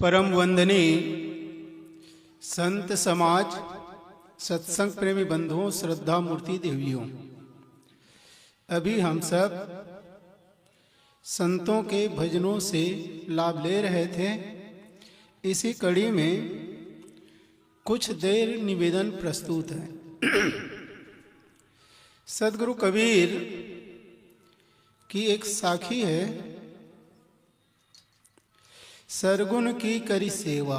परम वंदनीय संत समाज, सत्संग प्रेमी बंधुओं, श्रद्धा मूर्ति देवियों, अभी हम सब संतों के भजनों से लाभ ले रहे थे। इसी कड़ी में कुछ देर निवेदन प्रस्तुत है। सदगुरु कबीर की एक साखी है, सरगुण की करी सेवा,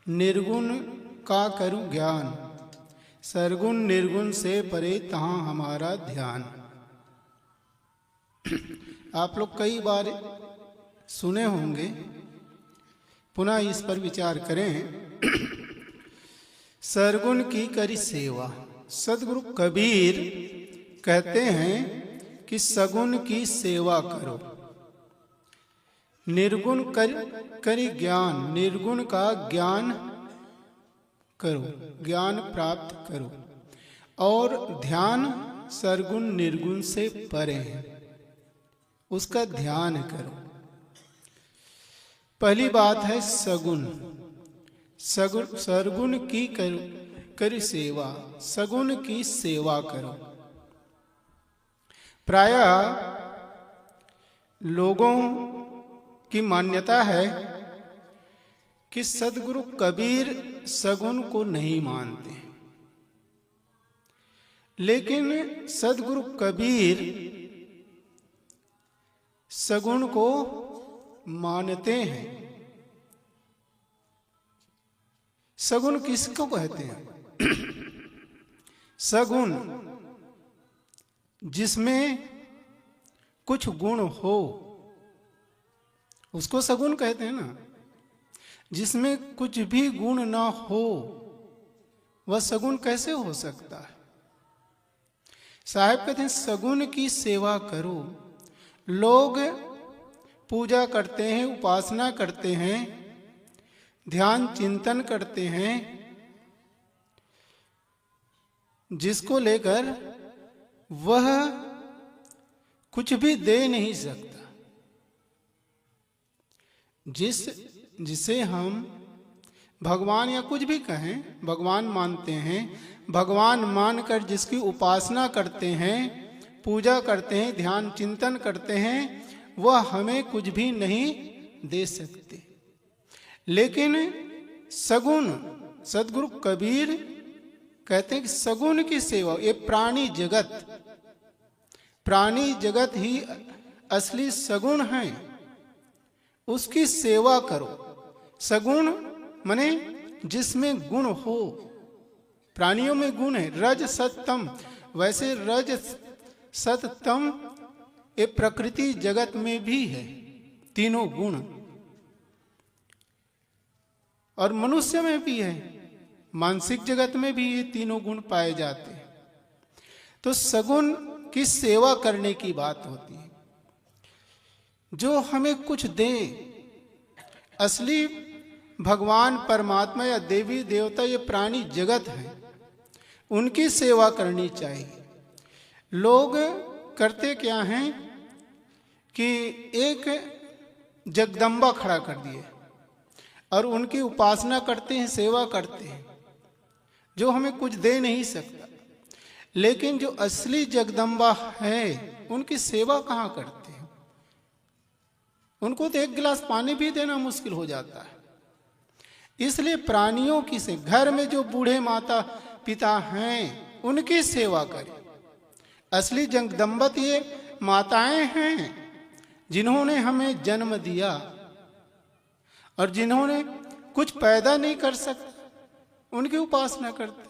निर्गुण का करूं ज्ञान, सरगुण निर्गुण से परे तहां हमारा ध्यान। आप लोग कई बार सुने होंगे, पुनः इस पर विचार करें। सरगुण की करी सेवा, सदगुरु कबीर कहते हैं कि सगुण की सेवा करो, निर्गुण करी ज्ञान, निर्गुण का ज्ञान करो, ज्ञान प्राप्त करो, और ध्यान सरगुण निर्गुण से परे है, उसका ध्यान करो। पहली बात है सगुण, सरगुण की करी सेवा, सगुण की सेवा करो। प्रायः लोगों की मान्यता है कि सदगुरु कबीर सगुण को नहीं मानते, लेकिन सदगुरु कबीर सगुण को मानते हैं। सगुण किसको कहते हैं? सगुण जिसमें कुछ गुण हो उसको सगुण कहते हैं ना। जिसमें कुछ भी गुण ना हो वह सगुण कैसे हो सकता है? साहब कहते हैं सगुण की सेवा करो। लोग पूजा करते हैं, उपासना करते हैं, ध्यान चिंतन करते हैं, जिसको लेकर वह कुछ भी दे नहीं सकता। जिसे हम भगवान या कुछ भी कहें, भगवान मानते हैं, भगवान मानकर जिसकी उपासना करते हैं, पूजा करते हैं, ध्यान चिंतन करते हैं, वह हमें कुछ भी नहीं दे सकते। लेकिन सगुण, सदगुरु कबीर कहते हैं कि सगुण की सेवा, ये प्राणी जगत ही असली सगुण है, उसकी सेवा करो। सगुण माने जिसमें गुण हो। प्राणियों में गुण है, रज सतम। वैसे रज सतम ये प्रकृति जगत में भी है, तीनों गुण, और मनुष्य में भी है, मानसिक जगत में भी ये तीनों गुण पाए जाते हैं। तो सगुण की सेवा करने की बात होती है, जो हमें कुछ दे। असली भगवान परमात्मा या देवी देवता ये प्राणी जगत है, उनकी सेवा करनी चाहिए। लोग करते क्या हैं कि एक जगदम्बा खड़ा कर दिए और उनकी उपासना करते हैं, सेवा करते हैं, जो हमें कुछ दे नहीं सकता। लेकिन जो असली जगदम्बा है उनकी सेवा कहाँ करते हैं? उनको तो एक गिलास पानी भी देना मुश्किल हो जाता है। इसलिए प्राणियों की से, घर में जो बूढ़े माता पिता हैं उनकी सेवा करें। असली जगदम्बा ये माताएं हैं जिन्होंने हमें जन्म दिया और जिन्होंने कुछ पैदा नहीं कर सकते, उनकी उपासना करते हैं।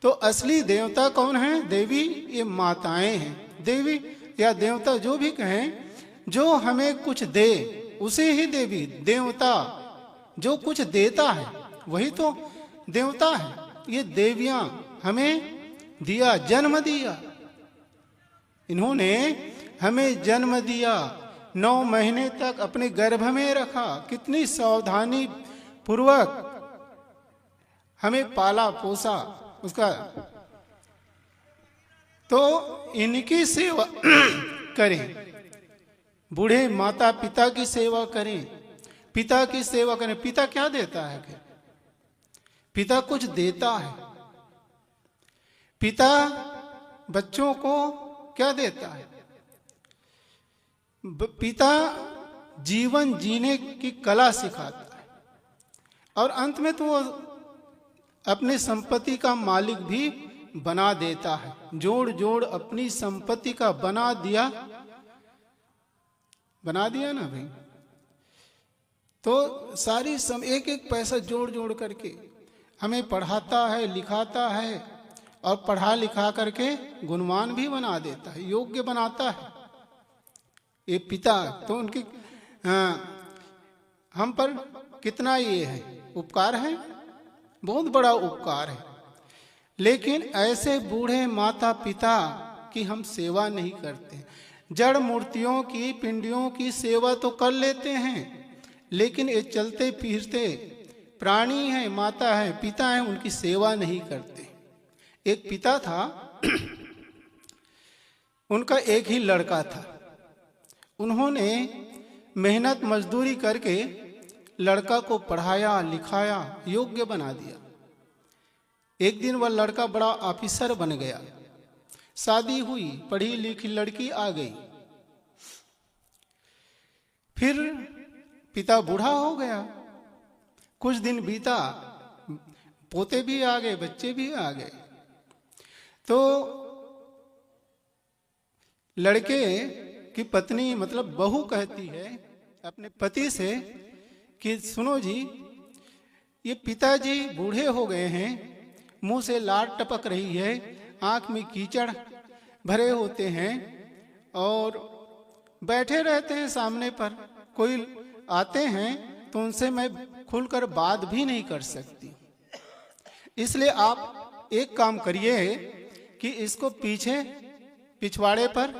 तो असली देवता कौन है? देवी, ये माताएं हैं। देवी या देवता जो भी कहें, जो हमें कुछ दे उसे ही देवी देवता, जो कुछ देता है वही तो देवता है। ये देवियां हमें दिया, जन्म दिया, इन्होंने हमें जन्म दिया, 9 महीने तक अपने गर्भ में रखा, कितनी सावधानी पूर्वक हमें पाला पोसा उसका। तो इनकी सेवा करें, बूढ़े माता पिता की सेवा करें, पिता की सेवा करें। पिता क्या देता है फिर? पिता कुछ देता है। पिता बच्चों को क्या देता है? पिता जीवन जीने की कला सिखाता है, और अंत में तो वो अपनी संपत्ति का मालिक भी बना देता है। जोड़ जोड़ अपनी संपत्ति का बना दिया ना भाई। तो सारी एक एक पैसा जोड़ जोड़ करके हमें पढ़ाता है, लिखाता है, और पढ़ा लिखा करके गुणवान भी बना देता है, योग्य बनाता है ये पिता। तो उनकी हम पर कितना ये है उपकार है, बहुत बड़ा उपकार है। लेकिन ऐसे बूढ़े माता पिता की हम सेवा नहीं करते। जड़ मूर्तियों की, पिंडियों की सेवा तो कर लेते हैं, लेकिन ये चलते फिरते प्राणी हैं, माता है, पिता है, उनकी सेवा नहीं करते। एक पिता था, उनका एक ही लड़का था। उन्होंने मेहनत मजदूरी करके लड़का को पढ़ाया लिखाया, योग्य बना दिया। एक दिन वह लड़का बड़ा ऑफिसर बन गया। शादी हुई, पढ़ी लिखी लड़की आ गई। फिर पिता बूढ़ा हो गया। कुछ दिन बीता, पोते भी आ गए, बच्चे भी आ गए। तो लड़के की पत्नी, मतलब बहू, कहती है अपने पति से कि सुनो जी, ये पिताजी बूढ़े हो गए हैं, मुंह से लार टपक रही है, आंख में कीचड़ भरे होते हैं, और बैठे रहते हैं सामने पर। कोई आते हैं तो उनसे मैं खुलकर बात भी नहीं कर सकती। इसलिए आप एक काम करिए कि इसको पीछे पिछवाड़े पर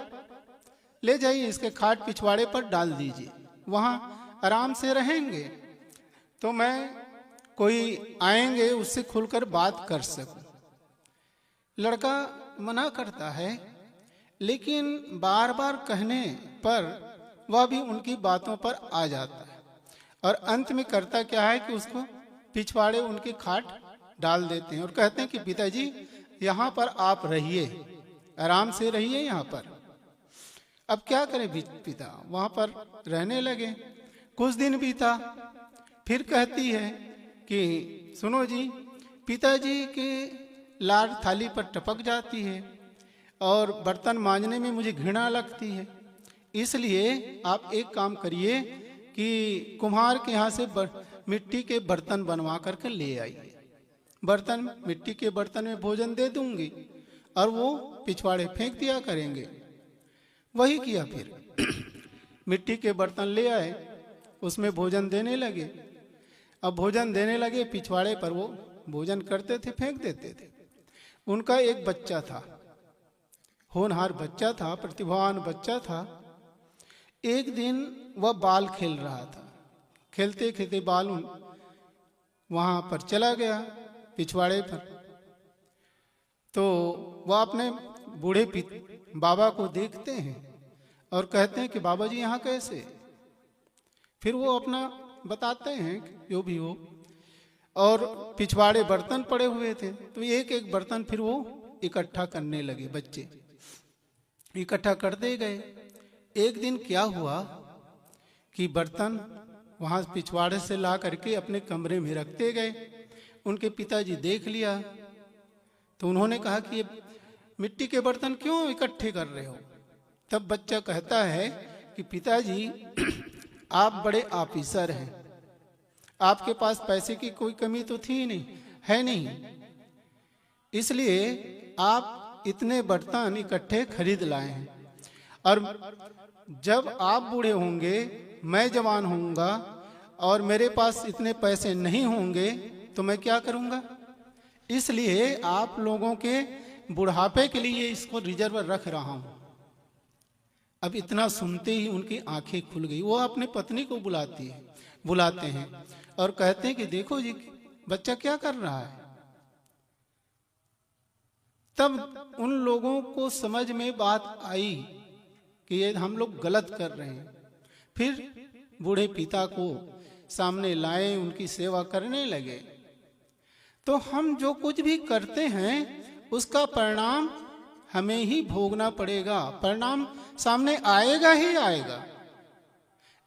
ले जाइए, इसके खाट पिछवाड़े पर डाल दीजिए, वहां आराम से रहेंगे, तो मैं कोई आएंगे उससे खुलकर बात कर सकूं। लड़का मना करता है, लेकिन बार बार कहने पर वह भी उनकी बातों पर आ जाता है, और अंत में करता क्या है कि उसको पिछवाड़े उनके खाट डाल देते हैं और कहते हैं कि पिताजी यहाँ पर आप रहिए, आराम से रहिए यहाँ पर। अब क्या करें पिता, वहां पर रहने लगे। कुछ दिन बीता, फिर कहती है कि सुनो जी, पिताजी के लार थाली पर टपक जाती है और बर्तन मांजने में मुझे घृणा लगती है, इसलिए आप एक काम करिए कि कुम्हार के यहाँ से मिट्टी के बर्तन बनवा करके ले आइए। बर्तन, मिट्टी के बर्तन में भोजन दे दूंगी और वो पिछवाड़े फेंक दिया करेंगे। वही किया। फिर मिट्टी के बर्तन ले आए, उसमें भोजन देने लगे। अब भोजन देने लगे, पिछवाड़े पर वो भोजन करते थे, फेंक देते थे। उनका एक बच्चा था, होनहार बच्चा था, प्रतिभावान बच्चा था। एक दिन वह बाल खेल रहा था, खेलते खेलते बाल वहां पर चला गया पिछवाड़े पर। तो वह अपने बूढ़े बाबा को देखते हैं और कहते हैं कि बाबा जी यहाँ कैसे। फिर वो अपना बताते हैं जो भी हो, और पिछवाड़े बर्तन पड़े हुए थे, तो एक एक बर्तन फिर वो इकट्ठा करने लगे। बच्चे इकट्ठा करते गए। एक दिन क्या हुआ कि बर्तन वहां पिछवाड़े से ला करके अपने कमरे में रखते गए। उनके पिताजी देख लिया तो उन्होंने कहा कि ये मिट्टी के बर्तन क्यों इकट्ठे कर रहे हो। तब बच्चा कहता है कि पिताजी आप बड़े ऑफिसर हैं, आपके पास पैसे की कोई कमी तो थी नहीं, है नहीं, इसलिए आप इतने बर्तन इकट्ठे खरीद लाए हैं, और जब आप बूढ़े होंगे, मैं जवान होऊंगा और मेरे पास इतने पैसे नहीं होंगे तो मैं क्या करूंगा। इसलिए आप लोगों के बुढ़ापे के लिए इसको रिजर्व रख रहा हूं। अब इतना सुनते ही उनकी आंखें खुल गई। वो अपने पत्नी को बुलाते हैं और कहते हैं कि देखो जी बच्चा क्या कर रहा है। तब उन लोगों को समझ में बात आई कि ये हम लोग गलत कर रहे हैं। फिर बूढ़े पिता को सामने लाए, उनकी सेवा करने लगे, तो हम जो कुछ भी करते हैं उसका परिणाम हमें ही भोगना पड़ेगा। परिणाम सामने आएगा ही आएगा,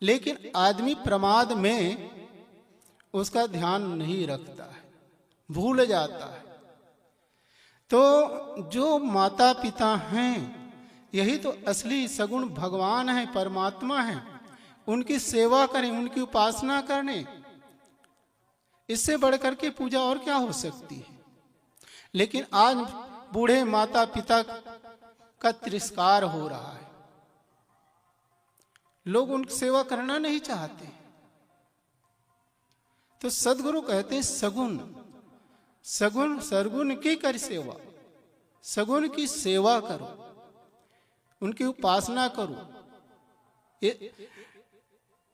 लेकिन आदमी प्रमाद में उसका ध्यान नहीं रखता है, भूल जाता है। तो जो माता पिता हैं, यही तो असली सगुण भगवान है, परमात्मा है। उनकी सेवा करें, उनकी उपासना करें, इससे बढ़कर के पूजा और क्या हो सकती है। लेकिन आज बूढ़े माता पिता का तिरस्कार हो रहा है, लोग उनकी सेवा करना नहीं चाहते। तो सदगुरु कहते हैं सगुण सगुण सरगुण की कर सेवा, सगुण की सेवा करो, उनकी उपासना करो।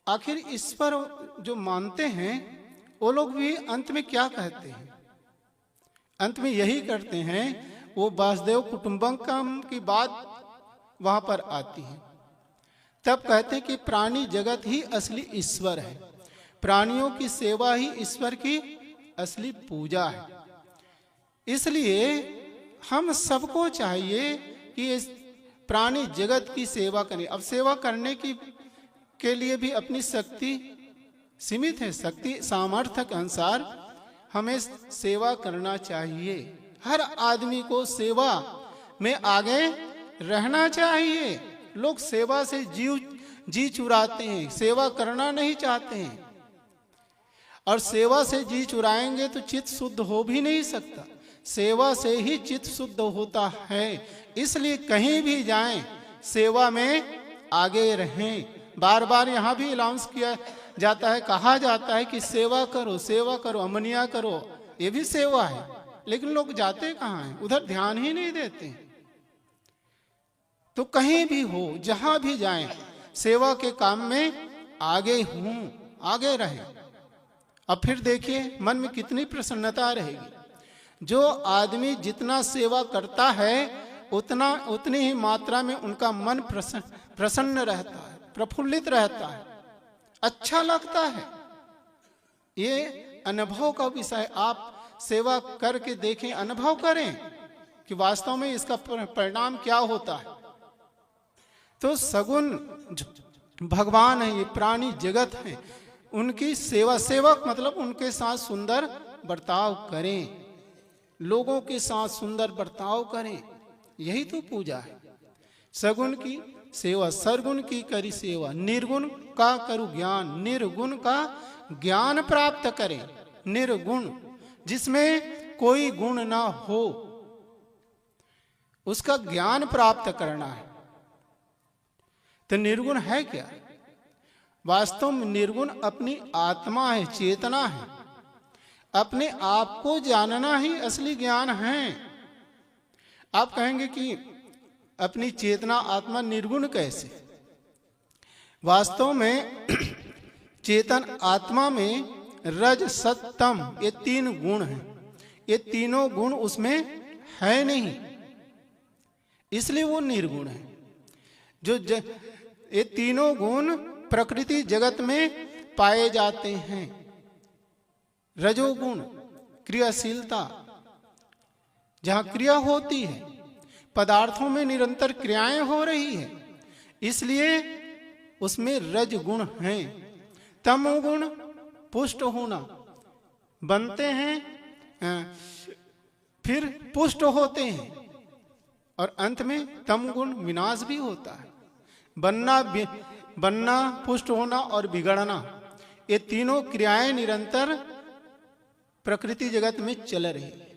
आखिर इस पर जो मानते हैं वो लोग भी अंत में क्या कहते हैं? अंत में यही करते हैं, वो वासुदेव कुटुंबकम की बात वहां पर आती है। तब कहते हैं कि प्राणी जगत ही असली ईश्वर है, प्राणियों की सेवा ही ईश्वर की असली पूजा है। इसलिए हम सबको चाहिए कि इस प्राणी जगत की सेवा करें। अब सेवा करने के लिए भी अपनी शक्ति सीमित है, शक्ति सामर्थ्य के अनुसार हमें सेवा करना चाहिए। हर आदमी को सेवा में आगे रहना चाहिए। लोग सेवा से जी चुराते हैं, सेवा करना नहीं चाहते हैं, और सेवा से जी चुराएंगे तो चित्त शुद्ध हो भी नहीं सकता। सेवा से ही चित्त शुद्ध होता है। इसलिए कहीं भी जाएं, सेवा में आगे रहें। बार बार यहाँ भी अनाउंस किया जाता है, कहा जाता है कि सेवा करो, सेवा करो, अमनिया करो, ये भी सेवा है। लेकिन लोग जाते कहाँ हैं? उधर ध्यान ही नहीं देते। तो कहीं भी हो, जहां भी जाएं, सेवा के काम में आगे हूं, आगे रहे। अब फिर देखिए मन में कितनी प्रसन्नता रहेगी। जो आदमी जितना सेवा करता है उतनी ही मात्रा में उनका मन प्रसन्न रहता है, प्रफुल्लित रहता है, अच्छा लगता है। ये अनुभव का विषय। आप सेवा करके देखें, अनुभव करें कि वास्तव में इसका परिणाम क्या होता है। तो सगुण भगवान है, ये प्राणी जगत है, उनकी सेवा, सेवक मतलब उनके साथ सुंदर बर्ताव करें, लोगों के साथ सुंदर बर्ताव करें, यही तो पूजा है। सगुण की सेवा, सरगुण की करी सेवा, निर्गुण का करूं ज्ञान, निर्गुण का ज्ञान प्राप्त करें। निर्गुण जिसमें कोई गुण ना हो, उसका ज्ञान प्राप्त करना है। तो निर्गुण है क्या? वास्तव में निर्गुण अपनी आत्मा है, चेतना है। अपने आप को जानना ही असली ज्ञान है। आप कहेंगे कि अपनी चेतना आत्मा निर्गुण कैसे? वास्तव में चेतन आत्मा में रज सत तम ये 3 गुण हैं। ये तीनों गुण उसमें है नहीं, इसलिए वो निर्गुण है। ये तीनों गुण प्रकृति जगत में पाए जाते हैं। रजोगुण क्रियाशीलता, जहां क्रिया होती है, पदार्थों में निरंतर क्रियाएं हो रही है, इसलिए उसमें रज गुण है। तमोगुण पुष्ट होना, बनते हैं फिर पुष्ट होते हैं, और अंत में तमगुण विनाश भी होता है। बनना, पुष्ट होना और बिगड़ना, ये तीनों क्रियाएं निरंतर प्रकृति जगत में चल रही है।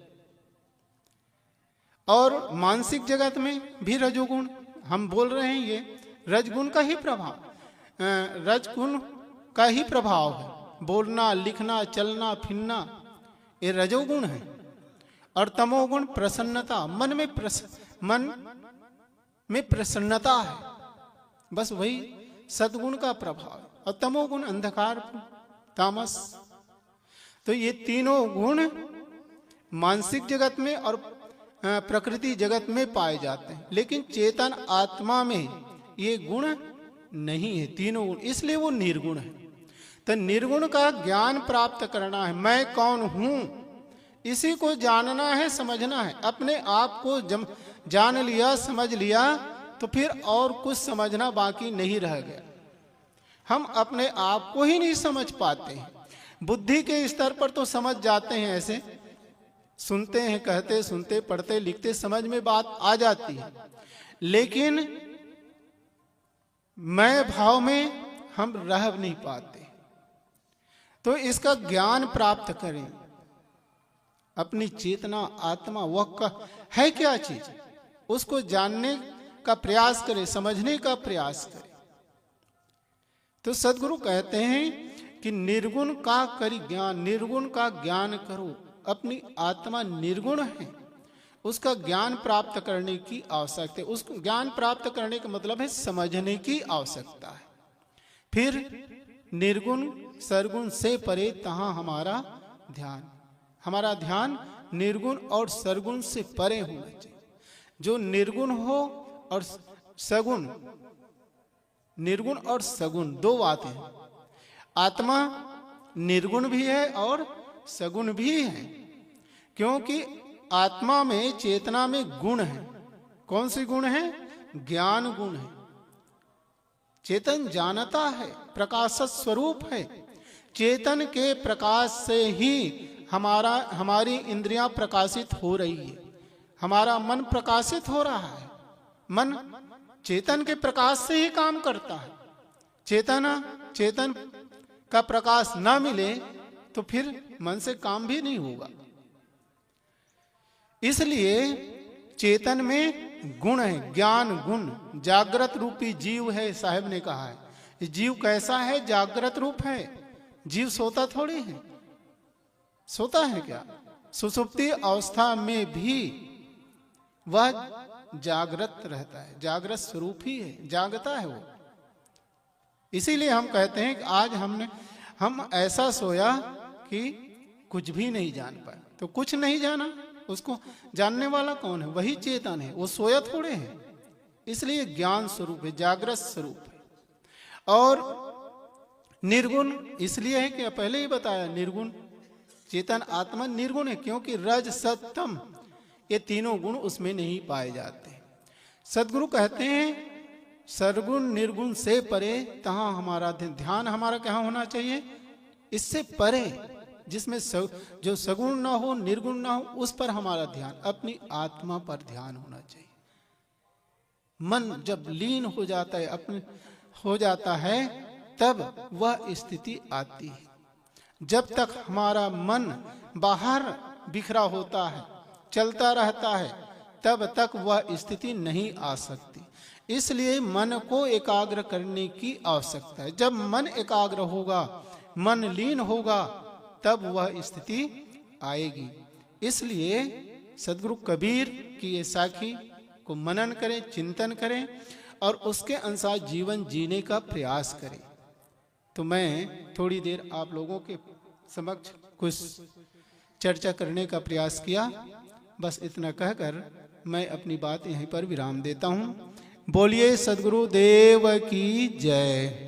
और मानसिक जगत में भी रजोगुण हम बोल रहे हैं, ये रजगुण का ही प्रभाव, रजगुण का ही प्रभाव है। बोलना, लिखना, चलना, फिरना, ये रजोगुण है। और तमोगुण प्रसन्नता, मन में प्रसन्नता है, बस वही सद्गुण का प्रभाव। और तमोगुण अंधकार, तामस। तो ये तीनों गुण मानसिक जगत में और प्रकृति जगत में पाए जाते हैं, लेकिन चेतन आत्मा में ये गुण नहीं है, तीनों गुण, इसलिए वो निर्गुण है। तो निर्गुण का ज्ञान प्राप्त करना है। मैं कौन हूं, इसी को जानना है, समझना है। अपने आप को जान लिया, समझ लिया, तो फिर और कुछ समझना बाकी नहीं रह गया। हम अपने आप को ही नहीं समझ पाते हैं। बुद्धि के स्तर पर तो समझ जाते हैं, ऐसे सुनते हैं, कहते, सुनते, पढ़ते, लिखते, समझ में बात आ जाती है, लेकिन मैं भाव में हम रह नहीं पाते। तो इसका ज्ञान प्राप्त करें। अपनी चेतना, आत्मा वह है क्या चीज, उसको जानने का प्रयास करें, समझने का प्रयास करें। तो सदगुरु कहते हैं कि निर्गुण का करी ज्ञान, निर्गुण का ज्ञान करो। अपनी आत्मा निर्गुण है, उसका ज्ञान प्राप्त करने की आवश्यकता है। उसको ज्ञान प्राप्त करने का मतलब है समझने की आवश्यकता है। फिर निर्गुण सरगुण से परे तहां हमारा ध्यान, हमारा ध्यान निर्गुण और सरगुण से परे होना चाहिए। जो निर्गुण हो और सगुण, निर्गुण और सगुण दो बातें हैं। आत्मा निर्गुण भी है और सगुण भी है, क्योंकि आत्मा में, चेतना में गुण है। कौन सी गुण है? ज्ञान गुण है। चेतन जानता है, प्रकाश स्वरूप है। चेतन के प्रकाश से ही हमारी इंद्रियां प्रकाशित हो रही है, हमारा मन प्रकाशित हो रहा है। मन चेतन के प्रकाश से ही काम करता है। चेतन का प्रकाश ना मिले तो फिर मन से काम भी नहीं होगा। इसलिए चेतन में गुण है, ज्ञान गुण। जागृत रूपी जीव है, साहब ने कहा है। जीव कैसा है? जागृत रूप है। जीव सोता थोड़ी है, सोता है क्या? सुसुप्ति अवस्था में भी वह जागृत रहता है, जागृत स्वरूप ही है, जागता है वो। इसीलिए हम कहते हैं कि आज हम ऐसा सोया कि कुछ भी नहीं जान पाए। तो कुछ नहीं जाना, उसको जानने वाला कौन है? वही चेतन है, वो सोया थोड़े है। इसलिए ज्ञान स्वरूप है, जागृत स्वरूप है। और निर्गुण इसलिए है कि पहले ही बताया, निर्गुण चेतन आत्मा निर्गुण है, क्योंकि रज सत तम ये तीनों गुण उसमें नहीं पाए जाते। सदगुरु कहते हैं सरगुण निर्गुण से परे तहां हमारा ध्यान, हमारा क्या होना चाहिए? इससे परे, जिसमें जो सगुण ना हो, निर्गुण ना हो, उस पर हमारा ध्यान, अपनी आत्मा पर ध्यान होना चाहिए। मन जब लीन हो जाता है, अपने हो जाता है, तब वह स्थिति आती है। जब तक हमारा मन बाहर बिखरा होता है, चलता रहता है, तब तक वह स्थिति नहीं आ सकती। इसलिए मन को एकाग्र करने की आवश्यकता है। जब मन एकाग्र होगा, मन लीन होगा, तब वह स्थिति आएगी। इसलिए सदगुरु कबीर की ये साखी को मनन करें, चिंतन करें और उसके अनुसार जीवन जीने का प्रयास करें। तो मैं थोड़ी देर आप लोगों के समक्ष कुछ चर्चा करने का प्रयास किया। बस इतना कहकर मैं अपनी बात यहीं पर विराम देता हूँ। बोलिए सदगुरु देव की जय।